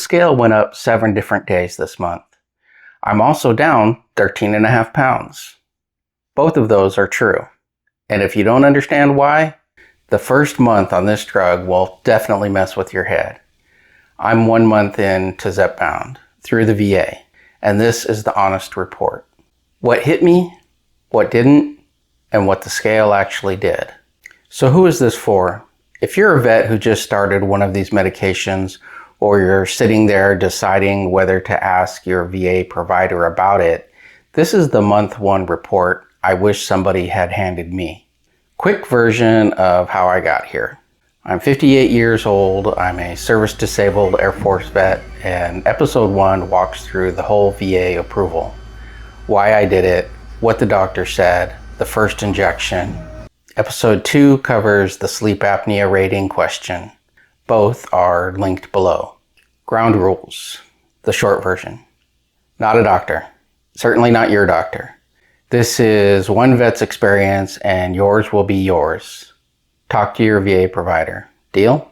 scale went up 7 different days this month. I'm also down 13.5 pounds. Both of those are true. And if you don't understand why, the first month on this drug will definitely mess with your head. I'm 1 month into Zepbound through the VA, and this is the honest report. What hit me, what didn't, and what the scale actually did. So who is this for? If you're a vet who just started one of these medications, or you're sitting there deciding whether to ask your VA provider about it, this is the month 1 report I wish somebody had handed me. Quick version of how I got here. I'm 58 years old, I'm a service-disabled Air Force vet, and episode 1 walks through the whole VA approval. Why I did it, what the doctor said, the first injection. Episode 2 covers the sleep apnea rating question. Both are linked below. Ground rules, the short version. Not a doctor, certainly not your doctor. This is one vet's experience and yours will be yours. Talk to your VA provider. Deal?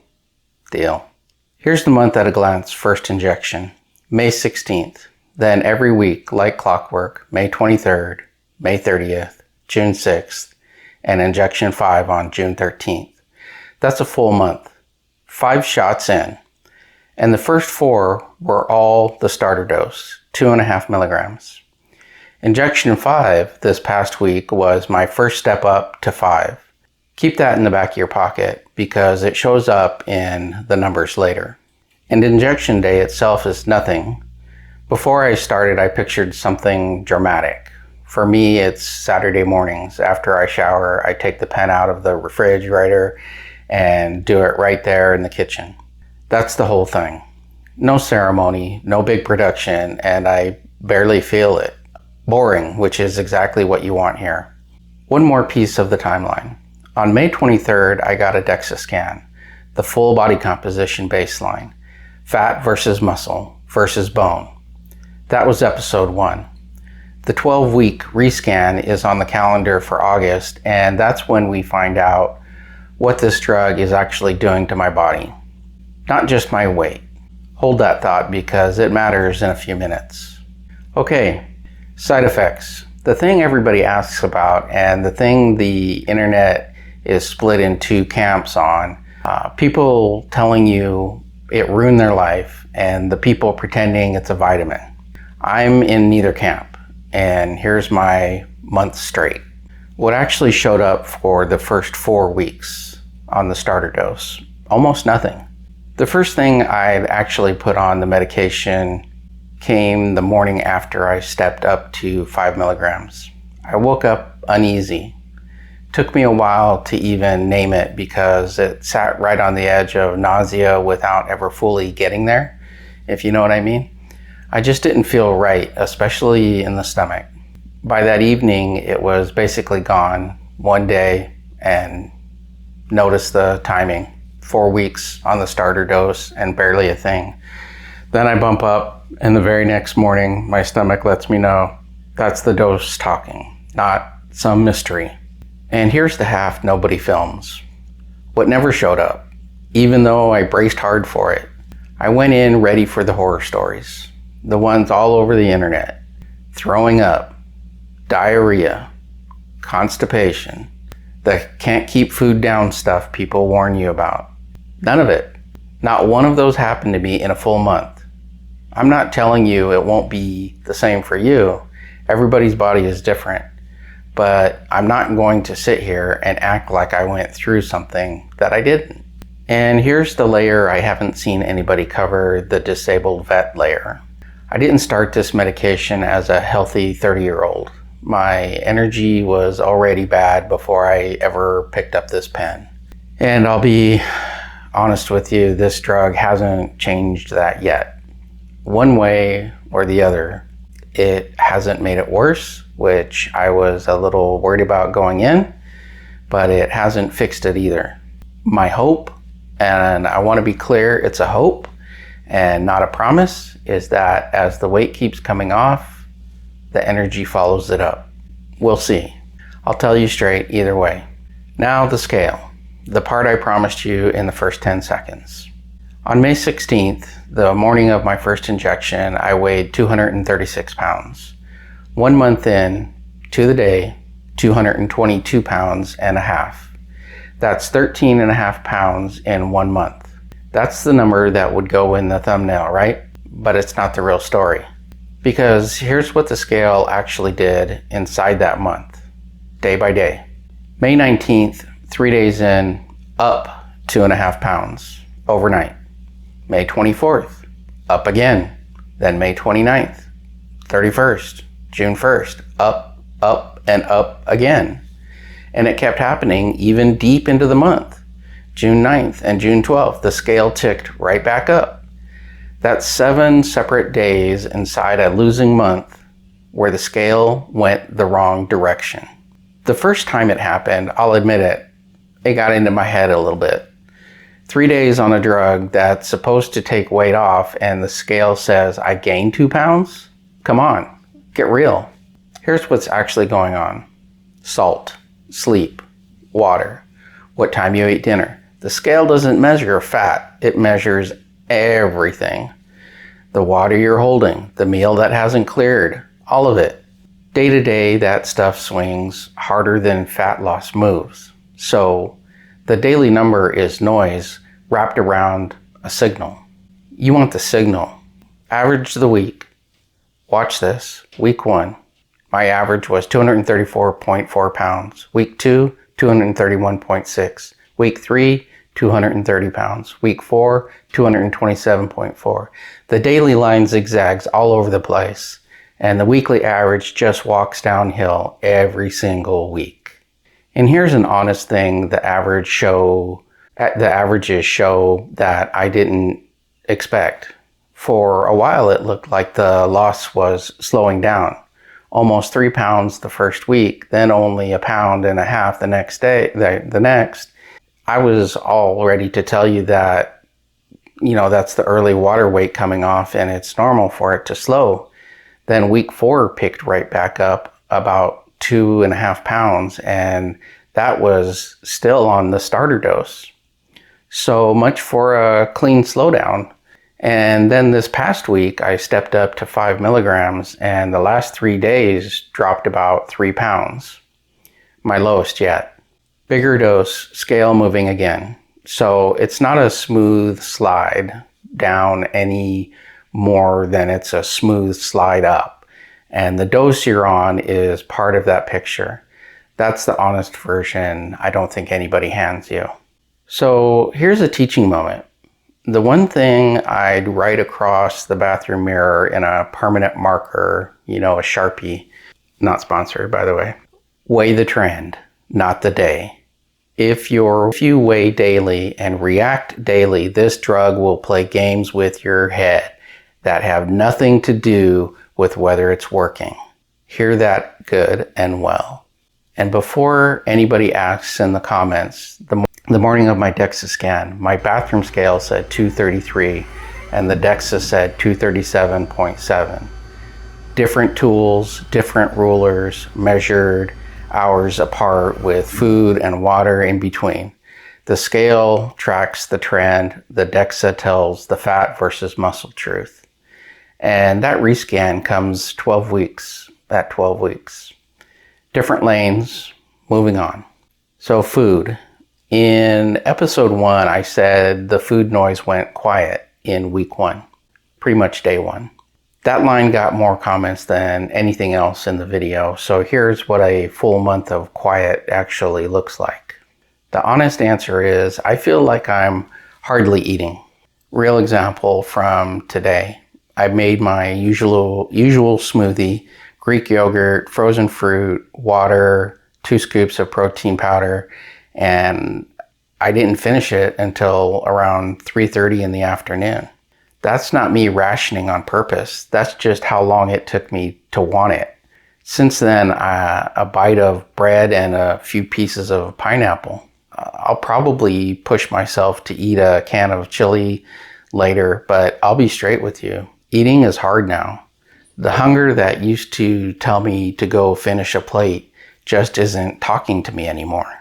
Deal. Here's the month at a glance. First injection, May 16th. Then every week, like clockwork, May 23rd, May 30th, June 6th, and injection 5 on June 13th. That's a full month. 5 shots in. And the first 4 were all the starter dose, 2.5 milligrams. Injection 5 this past week was my first step up to 5. Keep that in the back of your pocket because it shows up in the numbers later. And injection day itself is nothing. Before I started, I pictured something dramatic. For me, it's Saturday mornings. After I shower, I take the pen out of the refrigerator and do it right there in the kitchen. That's the whole thing. No ceremony, no big production, and I barely feel it. Boring, which is exactly what you want here. One more piece of the timeline. On May 23rd, I got a DEXA scan, the full body composition baseline, fat versus muscle versus bone. That was episode 1. The 12-week rescan is on the calendar for August, and that's when we find out what this drug is actually doing to my body. Not just my weight. Hold that thought because it matters in a few minutes. Okay. Side effects. The thing everybody asks about and the thing the internet is split in 2 camps on. People telling you it ruined their life and the people pretending it's a vitamin. I'm in neither camp, and here's my month straight. What actually showed up for the first 4 weeks on the starter dose? Almost nothing. The first thing I'd actually put on the medication came the morning after I stepped up to 5 milligrams. I woke up uneasy. Took me a while to even name it because it sat right on the edge of nausea without ever fully getting there, if you know what I mean. I just didn't feel right, especially in the stomach. By that evening, it was basically gone. 1 day, and notice the timing. 4 weeks on the starter dose and barely a thing. Then I bump up, and the very next morning, my stomach lets me know that's the dose talking, not some mystery. And here's the half nobody films. What never showed up, even though I braced hard for it. I went in ready for the horror stories, the ones all over the internet. Throwing up, diarrhea, constipation, the can't keep food down stuff people warn you about. None of it. Not one of those happened to me in a full month. I'm not telling you it won't be the same for you. Everybody's body is different. But I'm not going to sit here and act like I went through something that I didn't. And here's the layer I haven't seen anybody cover, the disabled vet layer. I didn't start this medication as a healthy 30-year-old. My energy was already bad before I ever picked up this pen. And I'll be honest with you, this drug hasn't changed that yet. One way or the other, it hasn't made it worse, which I was a little worried about going in, but it hasn't fixed it either. My hope, and I want to be clear, it's a hope and not a promise, is that as the weight keeps coming off, the energy follows it up. We'll see. I'll tell you straight either way. Now the scale, the part I promised you in the first 10 seconds. On May 16th, the morning of my first injection, I weighed 236 pounds. 1 month in, to the day, 222 pounds and a half. That's 13 and a half pounds in 1 month. That's the number that would go in the thumbnail, right? But it's not the real story. Because here's what the scale actually did inside that month, day by day. May 19th, 3 days in, up 2.5 pounds overnight. May 24th, up again. Then May 29th, 31st, June 1st, up, and up again. And it kept happening even deep into the month. June 9th and June 12th, the scale ticked right back up. That's 7 separate days inside a losing month where the scale went the wrong direction. The first time it happened, I'll admit it got into my head a little bit. 3 days on a drug that's supposed to take weight off and the scale says I gained 2 pounds? Come on, get real. Here's what's actually going on. Salt, sleep, water, what time you ate dinner. The scale doesn't measure fat, it measures everything. The water you're holding, the meal that hasn't cleared, all of it. Day to day, that stuff swings harder than fat loss moves. So the daily number is noise wrapped around a signal. You want the signal. Average the week. Watch this. Week 1, my average was 234.4 pounds. Week 2, 231.6. Week 3, 230 pounds. Week 4, 227.4. The daily line zigzags all over the place, and the weekly average just walks downhill every single week. And here's an honest thing the averages show that I didn't expect. For a while it looked like the loss was slowing down. Almost 3 pounds the first week, then only 1.5 pounds the next day, the next. I was all ready to tell you that, that's the early water weight coming off and it's normal for it to slow. Then week 4 picked right back up about 2.5 pounds, and that was still on the starter dose. So much for a clean slowdown. And then this past week, I stepped up to 5 milligrams, and the last 3 days dropped about 3 pounds. My lowest yet. Bigger dose, scale moving again. So it's not a smooth slide down any more than it's a smooth slide up. And the dose you're on is part of that picture. That's the honest version I don't think anybody hands you. So here's a teaching moment. The one thing I'd write across the bathroom mirror in a permanent marker, a Sharpie, not sponsored by the way, weigh the trend, not the day. If you weigh daily and react daily, this drug will play games with your head that have nothing to do with whether it's working. Hear that good and well. And before anybody asks in the comments, the morning of my DEXA scan, my bathroom scale said 233 and the DEXA said 237.7. Different tools, different rulers, measured hours apart with food and water in between. The scale tracks the trend, the DEXA tells the fat versus muscle truth. And that rescan comes 12 weeks, at 12 weeks. Different lanes, moving on. So food. In episode 1, I said the food noise went quiet in week 1, pretty much day 1. That line got more comments than anything else in the video, so here's what a full month of quiet actually looks like. The honest answer is I feel like I'm hardly eating. Real example from today. I made my usual smoothie, Greek yogurt, frozen fruit, water, 2 scoops of protein powder, and I didn't finish it until around 3:30 in the afternoon. That's not me rationing on purpose. That's just how long it took me to want it. Since then, a bite of bread and a few pieces of pineapple. I'll probably push myself to eat a can of chili later, but I'll be straight with you. Eating is hard now. The hunger that used to tell me to go finish a plate just isn't talking to me anymore.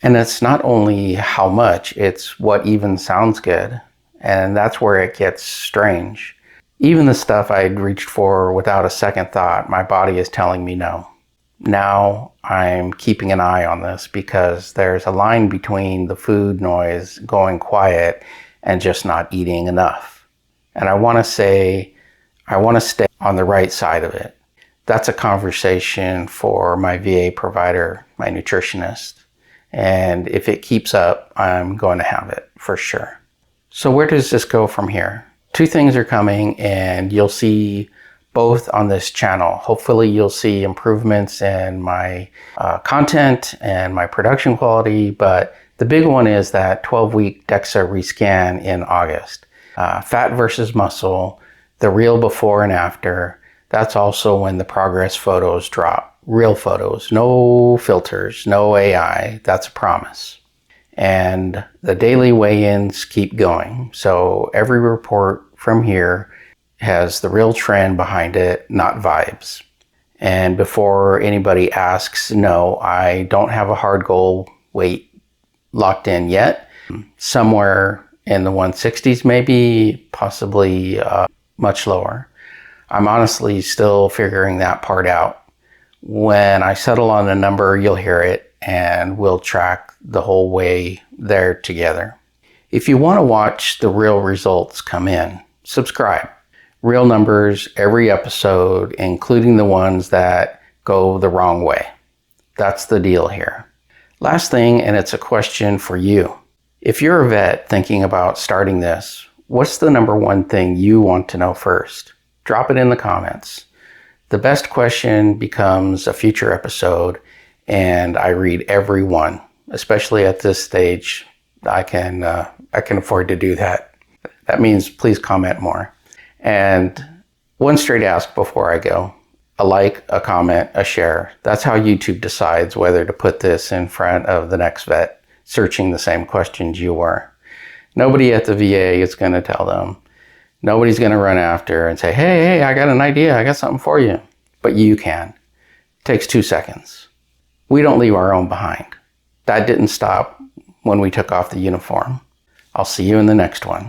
And it's not only how much, it's what even sounds good. And that's where it gets strange. Even the stuff I'd reached for without a second thought, my body is telling me no. Now I'm keeping an eye on this because there's a line between the food noise going quiet and just not eating enough. And I want to stay on the right side of it. That's a conversation for my VA provider, my nutritionist. And if it keeps up, I'm going to have it for sure. So where does this go from here? Two things are coming, and you'll see both on this channel. Hopefully you'll see improvements in my content and my production quality, but the big one is that 12-week DEXA rescan in August. Fat versus muscle, the real before and after. That's also when the progress photos drop. Real photos, no filters, no AI, that's a promise. And the daily weigh-ins keep going. So every report from here has the real trend behind it, not vibes. And before anybody asks, no, I don't have a hard goal weight locked in yet. Somewhere in the 160s maybe, possibly much lower. I'm honestly still figuring that part out. When I settle on a number, you'll hear it, and we'll track the whole way there together. If you want to watch the real results come in, subscribe. Real numbers every episode, including the ones that go the wrong way. That's the deal here. Last thing, and it's a question for you. If you're a vet thinking about starting this, what's the number one thing you want to know first? Drop it in the comments. The best question becomes a future episode, and I read every one, especially at this stage. I can afford to do that. That means please comment more. And one straight ask before I go. A like, a comment, a share. That's how YouTube decides whether to put this in front of the next vet searching the same questions you were. Nobody at the VA is going to tell them. Nobody's going to run after and say, hey, I got an idea. I got something for you. But you can. It takes 2 seconds. We don't leave our own behind. That didn't stop when we took off the uniform. I'll see you in the next one.